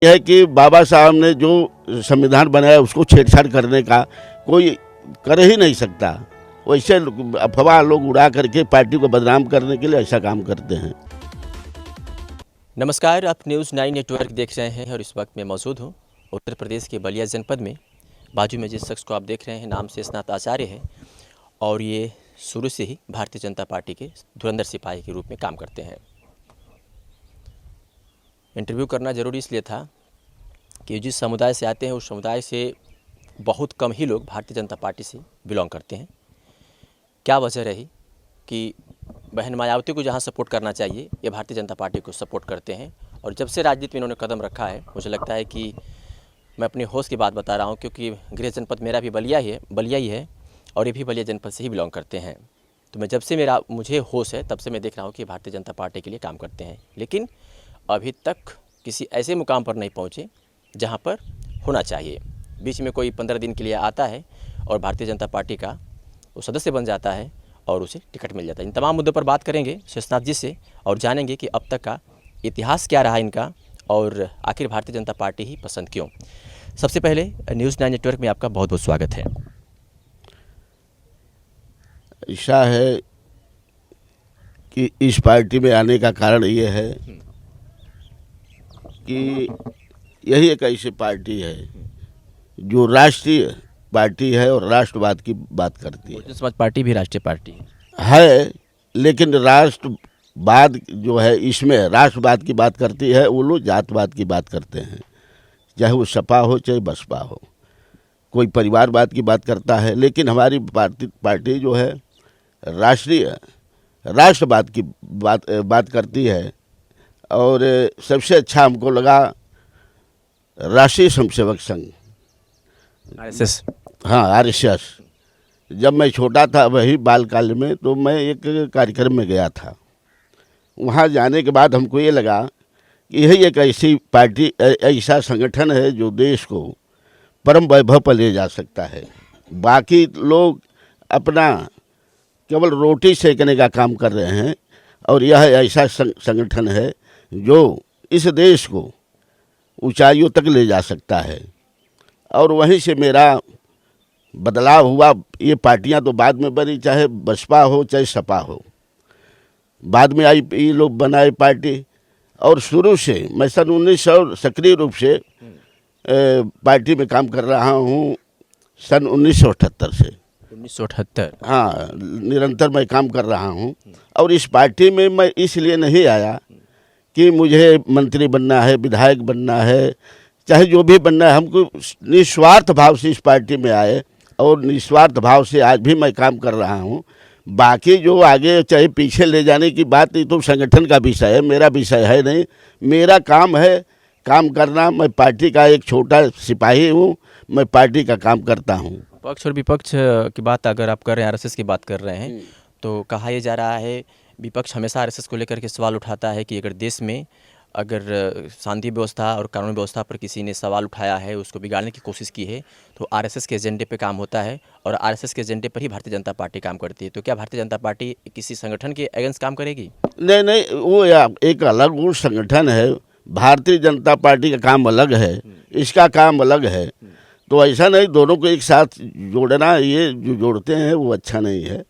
यह है कि बाबा साहब ने जो संविधान बनाया उसको छेड़छाड़ करने का कोई कर ही नहीं सकता। वैसे अफवाह लोग उड़ा करके पार्टी को बदनाम करने के लिए ऐसा काम करते हैं। नमस्कार, आप न्यूज़ 9 नेटवर्क देख रहे हैं और इस वक्त मैं मौजूद हूँ उत्तर प्रदेश के बलिया जनपद में। बाजू में जिस शख्स को आप देख रहे हैं नाम शेषनाथ आचार्य है और ये शुरू से ही भारतीय जनता पार्टी के धुरंधर सिपाही के रूप में काम करते हैं। इंटरव्यू करना ज़रूरी इसलिए था कि जिस समुदाय से आते हैं उस समुदाय से बहुत कम ही लोग भारतीय जनता पार्टी से बिलोंग करते हैं। क्या वजह रही कि बहन मायावती को जहां सपोर्ट करना चाहिए ये भारतीय जनता पार्टी को सपोर्ट करते हैं। और जब से राजनीति में इन्होंने कदम रखा है मुझे लगता है कि मैं अपने होश की बात बता रहा हूं, क्योंकि गृह जनपद मेरा भी बलिया ही है और ये भी बलिया जनपद से ही बिलोंग करते हैं। तो मैं जब से मुझे होश है तब से मैं देख रहा हूँ कि भारतीय जनता पार्टी के लिए काम करते हैं, लेकिन अभी तक किसी ऐसे मुकाम पर नहीं पहुँचे जहाँ पर होना चाहिए। बीच में कोई 15 दिन के लिए आता है और भारतीय जनता पार्टी का वो सदस्य बन जाता है और उसे टिकट मिल जाता है। इन तमाम मुद्दों पर बात करेंगे शेषनाथ जी से और जानेंगे कि अब तक का इतिहास क्या रहा इनका और आखिर भारतीय जनता पार्टी ही पसंद क्यों। सबसे पहले न्यूज़ 9 नेटवर्क में आपका बहुत बहुत स्वागत है। ऐसा है कि इस पार्टी में आने का कारण ये है कि यही एक ऐसी पार्टी है जो राष्ट्रीय पार्टी है और राष्ट्रवाद की बात करती है। बहुजन समाज पार्टी भी राष्ट्रीय पार्टी है, लेकिन राष्ट्रवाद जो है इसमें राष्ट्रवाद की बात करती है, वो लोग जातवाद की बात करते हैं। चाहे वो सपा हो चाहे बसपा हो, कोई परिवारवाद की बात करता है, लेकिन हमारी पार्टी जो है राष्ट्रवाद की बात करती है। और सबसे अच्छा हमको लगा राष्ट्रीय स्वयंसेवक संघ, RSS। हाँ, RSS। जब मैं छोटा था वही बालकाल में, तो मैं एक कार्यक्रम में गया था। वहाँ जाने के बाद हमको ये लगा कि यही एक ऐसी पार्टी, ऐसा संगठन है जो देश को परम वैभव पर ले जा सकता है। बाकी लोग अपना केवल रोटी सेकने का काम कर रहे हैं और यह ऐसा संगठन है जो इस देश को ऊंचाइयों तक ले जा सकता है। और वहीं से मेरा बदलाव हुआ। ये पार्टियां तो बाद में बनी, चाहे बसपा हो चाहे सपा हो, बाद में आई ये लोग बनाए पार्टी। और शुरू से मैं सन 1900 सक्रिय रूप से पार्टी में काम कर रहा हूँ, सन 1978 से। 1978। हाँ, निरंतर मैं काम कर रहा हूँ। और इस पार्टी में मैं इसलिए नहीं आया कि मुझे मंत्री बनना है, विधायक बनना है, चाहे जो भी बनना है। हमको निस्वार्थ भाव से इस पार्टी में आए और निस्वार्थ भाव से आज भी मैं काम कर रहा हूँ। बाकी जो आगे चाहे पीछे ले जाने की बात, ये तो संगठन का विषय है, मेरा विषय है नहीं। मेरा काम है काम करना। मैं पार्टी का एक छोटा सिपाही हूँ, मैं पार्टी का काम करता हूँ। पक्ष और विपक्ष की बात अगर आप कर रहे हैं, RSS की बात कर रहे हैं, तो कहा यह जा रहा है विपक्ष हमेशा RSS को लेकर के सवाल उठाता है कि अगर देश में अगर शांति व्यवस्था और कानून व्यवस्था पर किसी ने सवाल उठाया है, उसको बिगाड़ने की कोशिश की है, तो RSS के एजेंडे पे काम होता है और RSS के एजेंडे पर ही भारतीय जनता पार्टी काम करती है। तो क्या भारतीय जनता पार्टी किसी संगठन के अगेंस्ट काम करेगी? नहीं, वो एक अलग वो संगठन है। भारतीय जनता पार्टी का काम अलग है, इसका काम अलग है। तो ऐसा नहीं दोनों को एक साथ जोड़ना, ये जो जोड़ते हैं वो अच्छा नहीं है।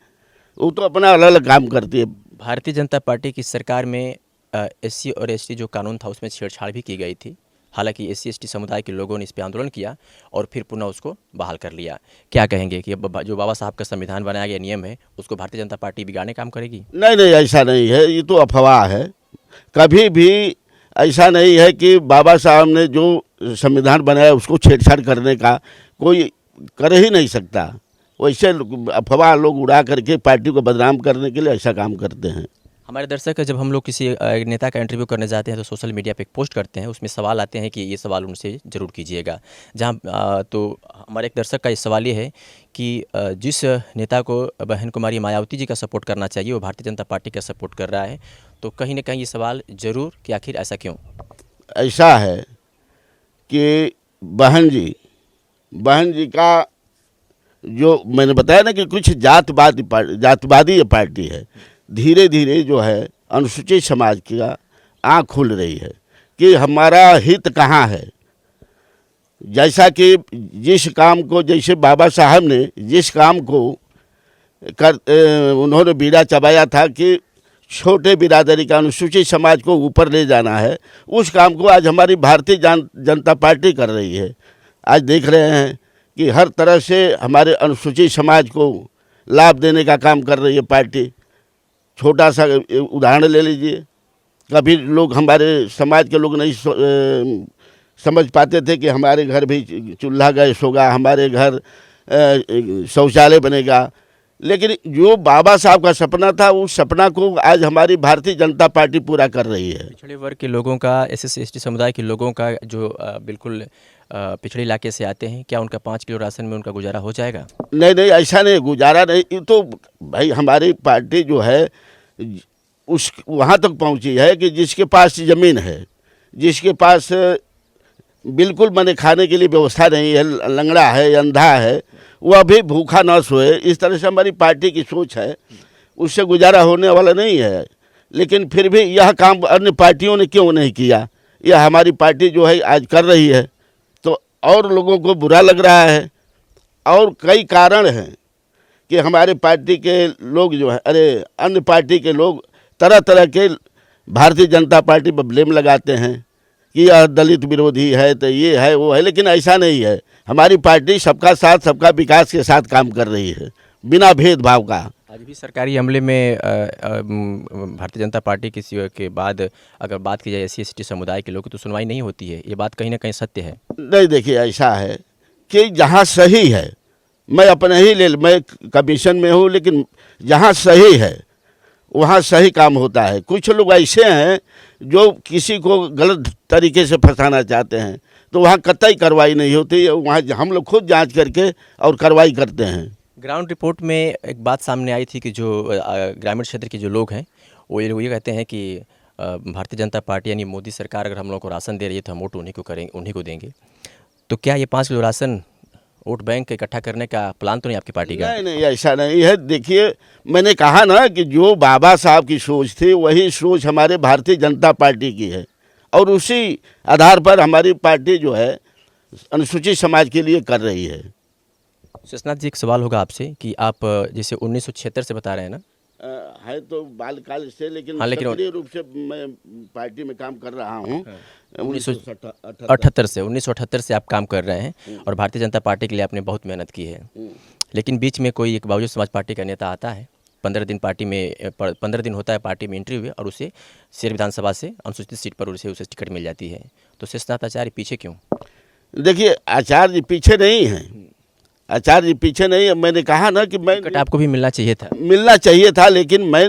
वो तो अपना अलग अलग काम करती है। भारतीय जनता पार्टी की सरकार में SC और ST जो कानून था उसमें छेड़छाड़ भी की गई थी। हालांकि SC ST समुदाय के लोगों ने इस पर आंदोलन किया और फिर पुनः उसको बहाल कर लिया। क्या कहेंगे कि जो बाबा साहब का संविधान बनाया गया नियम है उसको भारतीय जनता पार्टी बिगाड़ने काम करेगी? नहीं, ऐसा नहीं है, ये तो अफवाह है। कभी भी ऐसा नहीं है कि बाबा साहब ने जो संविधान बनाया उसको छेड़छाड़ करने का कोई कर ही नहीं सकता। वैसे अफवाह लोग उड़ा करके पार्टी को बदनाम करने के लिए ऐसा काम करते हैं। हमारे दर्शक जब हम लोग किसी नेता का इंटरव्यू करने जाते हैं तो सोशल मीडिया पे एक पोस्ट करते हैं, उसमें सवाल आते हैं कि ये सवाल उनसे ज़रूर कीजिएगा। जहाँ तो हमारे एक दर्शक का ये सवाल ये है कि जिस नेता को बहन कुमारी मायावती जी का सपोर्ट करना चाहिए वो भारतीय जनता पार्टी का सपोर्ट कर रहा है, तो कहीं ना कहीं ये सवाल ज़रूर कि आखिर ऐसा क्यों? ऐसा है कि बहन जी का जो मैंने बताया ना कि कुछ जातवादी पार्टी है। धीरे धीरे जो है अनुसूचित समाज की आँख खुल रही है कि हमारा हित कहाँ है। जैसा कि जिस काम को, जैसे बाबा साहब ने जिस काम को उन्होंने बीड़ा चबाया था कि छोटे बिरादरी का, अनुसूचित समाज को ऊपर ले जाना है, उस काम को आज हमारी भारतीय जनता पार्टी कर रही है। आज देख रहे हैं कि हर तरह से हमारे अनुसूचित समाज को लाभ देने का काम कर रही है पार्टी। छोटा सा उदाहरण ले लीजिए, कभी लोग, हमारे समाज के लोग नहीं समझ पाते थे कि हमारे घर भी चूल्हा गैस होगा, हमारे घर शौचालय बनेगा, लेकिन जो बाबा साहब का सपना था, उस सपना को आज हमारी भारतीय जनता पार्टी पूरा कर रही है। पिछड़े वर्ग के लोगों का, SC ST समुदाय के लोगों का जो बिल्कुल पिछड़े इलाके से आते हैं, क्या उनका 5 किलो राशन में उनका गुजारा हो जाएगा? नहीं नहीं, ऐसा नहीं, गुजारा नहीं। ये तो भाई हमारी पार्टी जो है उस वहाँ तक पहुँची है कि जिसके पास ज़मीन है, जिसके पास बिल्कुल मैंने खाने के लिए व्यवस्था नहीं है, लंगड़ा है, अंधा है, वह भी भूखा न सोए, इस तरह से हमारी पार्टी की सोच है। उससे गुजारा होने वाला नहीं है। लेकिन फिर भी यह काम अन्य पार्टियों ने क्यों नहीं किया, यह हमारी पार्टी जो है आज कर रही है, तो और लोगों को बुरा लग रहा है। और कई कारण हैं कि हमारे पार्टी के लोग जो है, अरे अन्य पार्टी के लोग तरह तरह के भारतीय जनता पार्टी पर ब्लेम लगाते हैं कि यह दलित विरोधी है, तो ये है वो है, लेकिन ऐसा नहीं है। हमारी पार्टी सबका साथ, सबका विकास के साथ काम कर रही है, बिना भेदभाव का। आज भी सरकारी अमले में भारतीय जनता पार्टी के बाद अगर बात की जाए SC ST समुदाय के लोग की, तो सुनवाई नहीं होती है। ये बात कहीं ना कहीं सत्य है? नहीं, देखिए ऐसा है कि जहाँ सही है, मैं अपने ही मैं कमीशन में हूँ, लेकिन जहाँ सही है वहाँ सही काम होता है। कुछ लोग ऐसे हैं जो किसी को गलत तरीके से फंसाना चाहते हैं, तो वहाँ कतई कार्रवाई नहीं होती है। वहाँ हम लोग खुद जांच करके और कार्रवाई करते हैं। ग्राउंड रिपोर्ट में एक बात सामने आई थी कि जो ग्रामीण क्षेत्र के जो लोग हैं, वो ये कहते हैं कि भारतीय जनता पार्टी यानी मोदी सरकार अगर हम लोग को राशन दे रही है तो हम वोट उन्हीं को करेंगे, उन्हीं को देंगे। तो क्या ये 5 किलो राशन वोट बैंक इकट्ठा करने का प्लान तो नहीं आपकी पार्टी का? नहीं नहीं, ऐसा नहीं है। देखिए, मैंने कहा ना कि जो बाबा साहब की सोच थी, वही सोच हमारे भारतीय जनता पार्टी की है, और उसी आधार पर हमारी पार्टी जो है अनुसूचित समाज के लिए कर रही है। शेषनाथ जी, एक सवाल होगा आपसे कि आप जैसे 1976 से बता रहे हैं ना? है तो बालकाल से, लेकिन हाँ, लेकिन सक्रिय रूप से मैं पार्टी में काम कर रहा हूँ। 1978 से आप काम कर रहे हैं और भारतीय जनता पार्टी के लिए आपने बहुत मेहनत की है। लेकिन बीच में कोई एक बहुजन समाज पार्टी का नेता आता है, 15 दिन होता है पार्टी में एंट्री हुए, और उसे शेर विधानसभा से अनुसूचित सीट पर उसे टिकट मिल जाती है। तो शेषनाथ आचार्य पीछे क्यों? देखिए, आचार्य जी पीछे नहीं हैं, आचार्य जी पीछे नहीं है। मैंने कहा ना कि मैं टिकट आपको भी मिलना चाहिए था, लेकिन मैं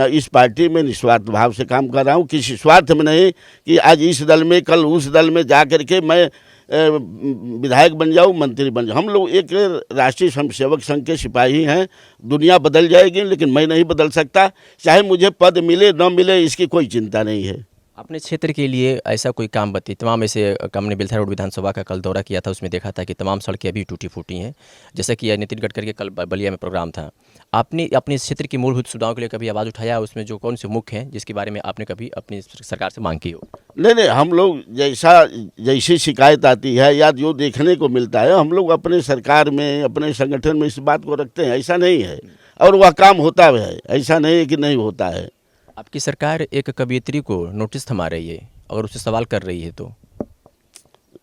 इस पार्टी में निस्वार्थ भाव से काम कर रहा हूँ, किसी स्वार्थ में नहीं कि आज इस दल में कल उस दल में जा कर के मैं विधायक बन जाऊँ, मंत्री बन जाऊँ। हम लोग एक राष्ट्रीय स्वयंसेवक संघ के सिपाही हैं। दुनिया बदल जाएगी, लेकिन मैं नहीं बदल सकता। चाहे मुझे पद मिले न मिले, इसकी कोई चिंता नहीं है। अपने क्षेत्र के लिए ऐसा कोई काम बताइए। तमाम ऐसे हमने बेलथरा रोड विधानसभा का कल दौरा किया था, उसमें देखा था कि तमाम सड़कें अभी टूटी फूटी हैं, जैसा कि नितिन गडकरी के कल बलिया में प्रोग्राम था। आपने अपने क्षेत्र की मूलभूत सुविधाओं के लिए कभी आवाज़ उठाया? उसमें जो कौन से मुख्य हैं जिसके बारे में आपने कभी अपनी सरकार से मांग की हो? नहीं, हम लोग जैसी शिकायत आती है या जो देखने को मिलता है, हम लोग अपने सरकार में, अपने संगठन में इस बात को रखते हैं। ऐसा नहीं है, और वह काम होता है, ऐसा नहीं है कि नहीं होता है। आपकी सरकार एक कवयित्री को नोटिस थमा रही है और उससे सवाल कर रही है, तो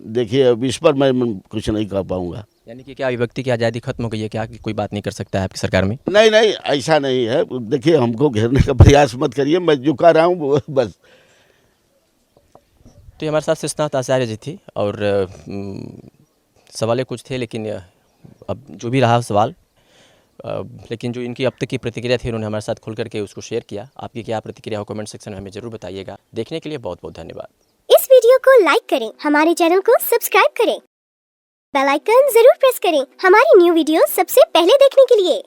देखिए अब इस पर मैं कुछ नहीं कह पाऊँगा। यानी कि क्या अभिव्यक्ति की आज़ादी खत्म हो गई है क्या, कि कोई बात नहीं कर सकता है आपकी सरकार में? नहीं, ऐसा नहीं है। देखिए, हमको घेरने का प्रयास मत करिए, मैं जो कह रहा हूँ बस। तो हमारे साथ शेषनाथ आचार्य जी थी, और सवालें कुछ थे, लेकिन अब जो भी रहा सवाल, लेकिन जो इनकी अब तक की प्रतिक्रिया थी, उन्होंने हमारे साथ खुल करके उसको शेयर किया। आपकी क्या प्रतिक्रिया हो, कमेंट सेक्शन में हमें जरूर बताइएगा। देखने के लिए बहुत बहुत धन्यवाद। इस वीडियो को लाइक करें, हमारे चैनल को सब्सक्राइब करें, बेल आइकन जरूर प्रेस करें हमारी न्यू वीडियो सबसे पहले देखने के लिए।